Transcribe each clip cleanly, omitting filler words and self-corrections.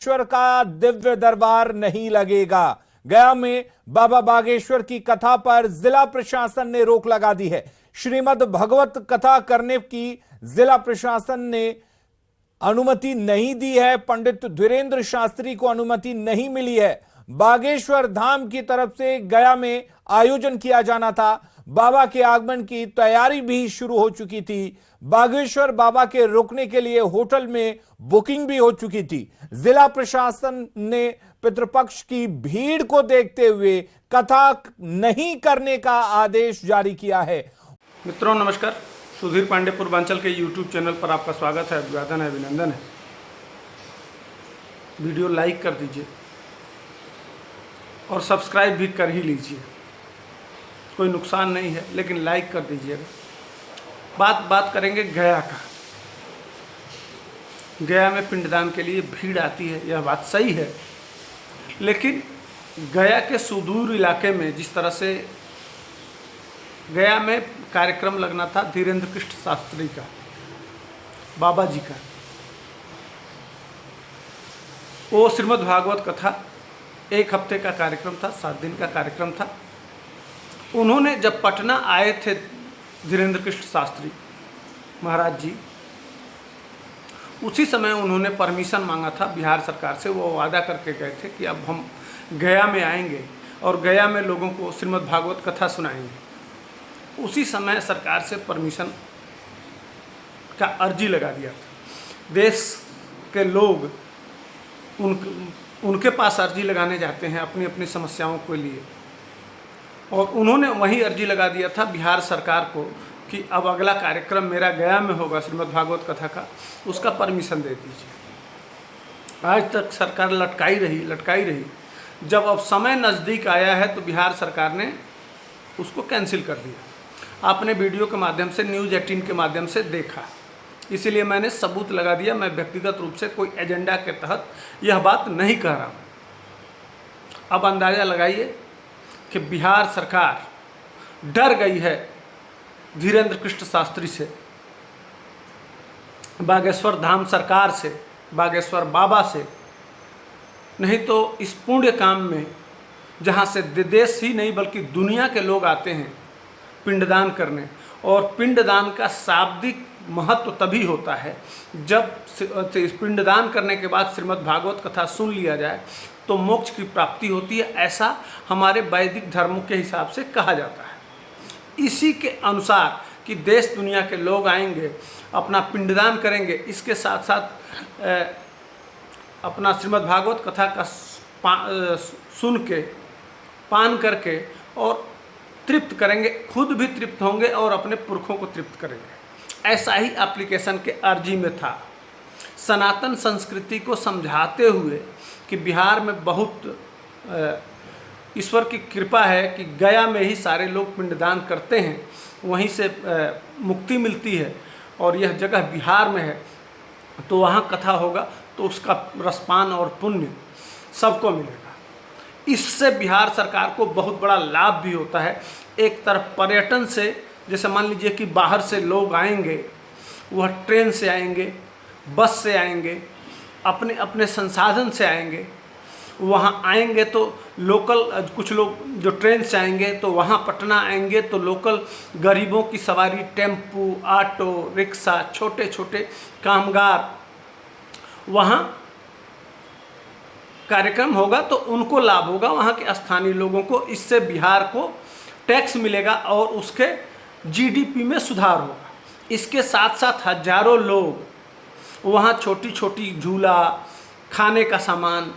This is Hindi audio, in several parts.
ईश्वर का दिव्य दरबार नहीं लगेगा। गया में बाबा बागेश्वर की कथा पर जिला प्रशासन ने रोक लगा दी है। श्रीमद् भगवत कथा करने की जिला प्रशासन ने अनुमति नहीं दी है। पंडित धीरेन्द्र शास्त्री को अनुमति नहीं मिली है। बागेश्वर धाम की तरफ से गया में आयोजन किया जाना था। बाबा के आगमन की तैयारी भी शुरू हो चुकी थी। बागेश्वर बाबा के रुकने के लिए होटल में बुकिंग भी हो चुकी थी। जिला प्रशासन ने पितृपक्ष की भीड़ को देखते हुए कथा नहीं करने का आदेश जारी किया है। मित्रों नमस्कार, सुधीर पांडे पूर्वांचल के YouTube चैनल पर आपका स्वागत है, अभिवादन है, अभिनंदन है। वीडियो लाइक कर दीजिए और सब्सक्राइब भी कर ही लीजिए, कोई नुकसान नहीं है, लेकिन लाइक कर दीजिएगा। बात करेंगे गया का। गया में पिंडदान के लिए भीड़ आती है, यह बात सही है, लेकिन गया के सुदूर इलाके में जिस तरह से गया में कार्यक्रम लगना था धीरेन्द्र कृष्ण शास्त्री का, बाबा जी का, वो श्रीमद् भागवत कथा 1 हफ्ते का कार्यक्रम था, 7 दिन का कार्यक्रम था। उन्होंने जब पटना आए थे धीरेन्द्र कृष्ण शास्त्री महाराज जी, उसी समय उन्होंने परमिशन मांगा था बिहार सरकार से। वो वादा करके गए थे कि अब हम गया में आएंगे और गया में लोगों को श्रीमद् भागवत कथा सुनाएंगे। उसी समय सरकार से परमिशन का अर्जी लगा दिया था। देश के लोग उनके पास अर्जी लगाने जाते हैं अपनी अपनी समस्याओं के लिए, और उन्होंने वही अर्जी लगा दिया था बिहार सरकार को कि अब अगला कार्यक्रम मेरा गया में होगा श्रीमद् भागवत कथा का, उसका परमिशन दे दीजिए। आज तक सरकार लटकाई रही। जब अब समय नज़दीक आया है तो बिहार सरकार ने उसको कैंसिल कर दिया। आपने वीडियो के माध्यम से, न्यूज़ 18 के माध्यम से देखा, इसीलिए मैंने सबूत लगा दिया। मैं व्यक्तिगत रूप से कोई एजेंडा के तहत यह बात नहीं कह रहा हूँ। अब अंदाज़ा लगाइए कि बिहार सरकार डर गई है धीरेन्द्र कृष्ण शास्त्री से, बागेश्वर धाम सरकार से, बागेश्वर बाबा से। नहीं तो इस पुण्य काम में, जहाँ से देश ही नहीं बल्कि दुनिया के लोग आते हैं पिंडदान करने, और पिंडदान का शाब्दिक महत्व तभी होता है जब पिंडदान करने के बाद श्रीमद् भागवत कथा सुन लिया जाए तो मोक्ष की प्राप्ति होती है। ऐसा हमारे वैदिक धर्मों के हिसाब से कहा जाता है। इसी के अनुसार कि देश दुनिया के लोग आएंगे, अपना पिंडदान करेंगे, इसके साथ साथ अपना श्रीमद् भागवत कथा का सुन के, पान करके और तृप्त करेंगे, खुद भी तृप्त होंगे और अपने पुरखों को तृप्त करेंगे। ऐसा ही एप्लीकेशन के अर्जी में था। सनातन संस्कृति को समझाते हुए कि बिहार में बहुत ईश्वर की कृपा है कि गया में ही सारे लोग पिंडदान करते हैं, वहीं से मुक्ति मिलती है, और यह जगह बिहार में है, तो वहाँ कथा होगा तो उसका रसपान और पुण्य सबको मिलेगा। इससे बिहार सरकार को बहुत बड़ा लाभ भी होता है। एक तरफ पर्यटन से, जैसे मान लीजिए कि बाहर से लोग आएंगे, वह ट्रेन से आएंगे, बस से आएंगे, अपने अपने संसाधन से आएंगे। वहाँ आएंगे तो लोकल, कुछ लोग जो ट्रेन से आएंगे तो वहाँ पटना आएंगे तो लोकल गरीबों की सवारी, टेम्पू, ऑटो रिक्शा, छोटे छोटे कामगार, वहाँ कार्यक्रम होगा तो उनको लाभ होगा, वहाँ के स्थानीय लोगों को। इससे बिहार को टैक्स मिलेगा और उसके जीडीपी में सुधार होगा। इसके साथ साथ हजारों लोग वहाँ छोटी छोटी झूला, खाने का सामान,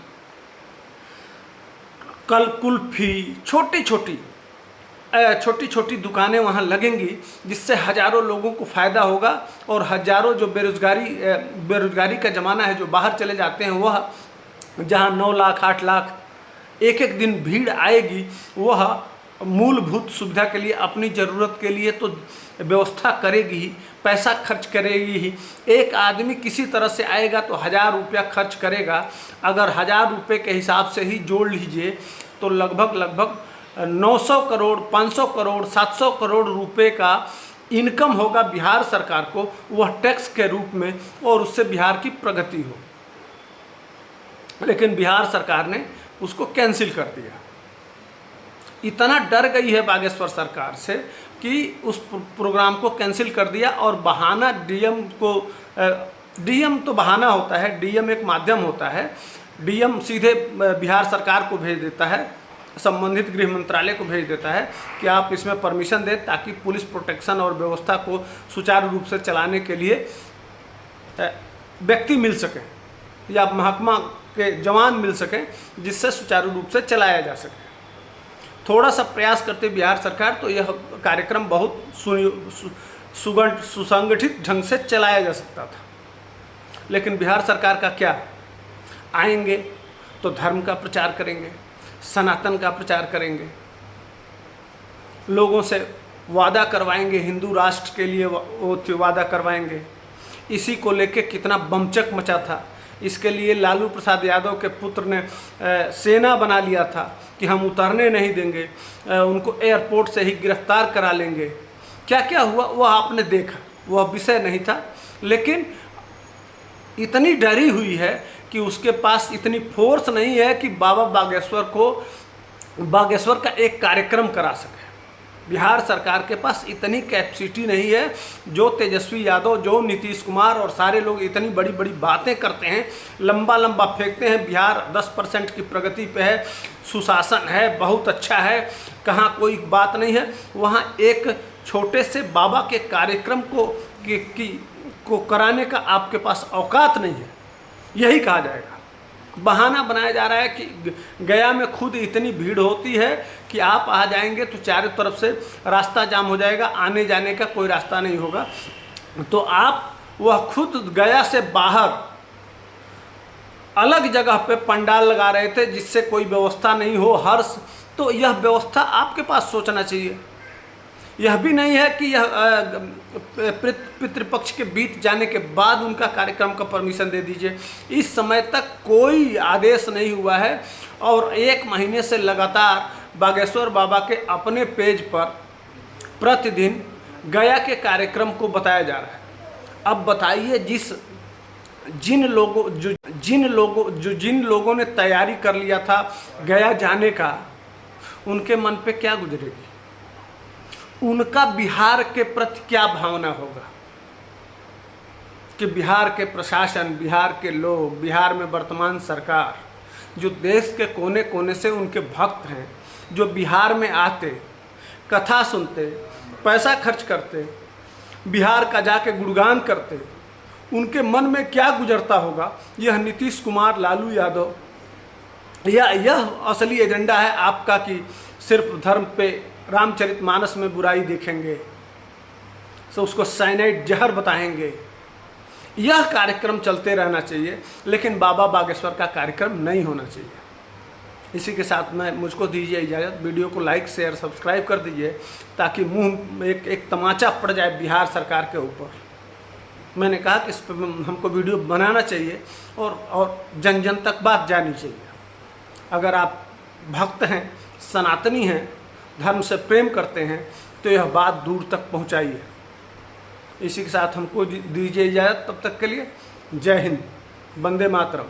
कुल्फी, छोटी छोटी दुकानें वहाँ लगेंगी, जिससे हजारों लोगों को फ़ायदा होगा। और हजारों जो बेरोजगारी का ज़माना है, जो बाहर चले जाते हैं, वह जहाँ 9 लाख 8 लाख एक दिन भीड़ आएगी, वह मूलभूत सुविधा के लिए, अपनी ज़रूरत के लिए तो व्यवस्था करेगी ही, पैसा खर्च करेगी ही। एक आदमी किसी तरह से आएगा तो 1000 रुपया खर्च करेगा। अगर 1000 रुपये के हिसाब से ही जोड़ लीजिए तो लगभग 900 करोड़, 500 करोड़, 700 करोड़ रुपए का इनकम होगा बिहार सरकार को, वह टैक्स के रूप में, और उससे बिहार की प्रगति हो। लेकिन बिहार सरकार ने उसको कैंसिल कर दिया। इतना डर गई है बागेश्वर सरकार से कि उस प्रोग्राम को कैंसिल कर दिया और बहाना डीएम को, डीएम तो बहाना होता है, डीएम एक माध्यम होता है। डीएम सीधे बिहार सरकार को भेज देता है, संबंधित गृह मंत्रालय को भेज देता है कि आप इसमें परमिशन दें ताकि पुलिस प्रोटेक्शन और व्यवस्था को सुचारू रूप से चलाने के लिए व्यक्ति मिल सके या महकमा के जवान मिल सकें, जिससे सुचारू रूप से चलाया जा सके। थोड़ा सा प्रयास करते बिहार सरकार तो यह कार्यक्रम बहुत सुसंगठित ढंग से चलाया जा सकता था। लेकिन बिहार सरकार का क्या, आएंगे तो धर्म का प्रचार करेंगे, सनातन का प्रचार करेंगे, लोगों से वादा करवाएंगे, हिंदू राष्ट्र के लिए वादा करवाएंगे। इसी को लेके कितना बमचक मचा था। इसके लिए लालू प्रसाद यादव के पुत्र ने सेना बना लिया था कि हम उतरने नहीं देंगे, उनको एयरपोर्ट से ही गिरफ्तार करा लेंगे। क्या क्या हुआ वह आपने देखा, वह विषय नहीं था। लेकिन इतनी डरी हुई है कि उसके पास इतनी फोर्स नहीं है कि बाबा बागेश्वर का एक कार्यक्रम करा सके। बिहार सरकार के पास इतनी कैपेसिटी नहीं है। जो तेजस्वी यादव, जो नीतीश कुमार और सारे लोग इतनी बड़ी बड़ी बातें करते हैं, लंबा लंबा फेंकते हैं, बिहार 10% की प्रगति पे है, सुशासन है, बहुत अच्छा है, कहाँ कोई बात नहीं है। वहाँ एक छोटे से बाबा के कार्यक्रम को कराने का आपके पास औकात नहीं है, यही कहा जाएगा। बहाना बनाया जा रहा है कि गया में खुद इतनी भीड़ होती है कि आप आ जाएंगे तो चारों तरफ से रास्ता जाम हो जाएगा, आने जाने का कोई रास्ता नहीं होगा। तो आप वह खुद गया से बाहर अलग जगह पे पंडाल लगा रहे थे जिससे कोई व्यवस्था नहीं हो, हर्ष। तो यह व्यवस्था आपके पास सोचना चाहिए। यह भी नहीं है कि यह पितृपक्ष के बीत जाने के बाद उनका कार्यक्रम का परमिशन दे दीजिए। इस समय तक कोई आदेश नहीं हुआ है और 1 महीने से लगातार बागेश्वर बाबा के अपने पेज पर प्रतिदिन गया के कार्यक्रम को बताया जा रहा है। अब बताइए, जिन लोगों ने तैयारी कर लिया था गया जाने का, उनके मन पे क्या गुजरेगी, उनका बिहार के प्रति क्या भावना होगा कि बिहार के प्रशासन, बिहार के लोग, बिहार में वर्तमान सरकार, जो देश के कोने कोने से उनके भक्त हैं, जो बिहार में आते, कथा सुनते, पैसा खर्च करते, बिहार का जाके गुणगान करते, उनके मन में क्या गुजरता होगा। यह नीतीश कुमार, लालू यादव, यह असली एजेंडा है आपका कि सिर्फ धर्म पे, रामचरितमानस में बुराई देखेंगे तो उसको साइनाइड जहर बताएंगे। यह कार्यक्रम चलते रहना चाहिए, लेकिन बाबा बागेश्वर का कार्यक्रम नहीं होना चाहिए। इसी के साथ में मुझको दीजिए इजाज़त। वीडियो को लाइक, शेयर, सब्सक्राइब कर दीजिए ताकि मुंह में एक तमाचा पड़ जाए बिहार सरकार के ऊपर। मैंने कहा कि इस पर हमको वीडियो बनाना चाहिए और जन जन तक बात जानी चाहिए। अगर आप भक्त हैं, सनातनी हैं, धर्म से प्रेम करते हैं तो यह बात दूर तक पहुंचाइए। इसी के साथ हमको दीजिए इजाज़त। तब तक के लिए जय हिंद, वंदे मातरम।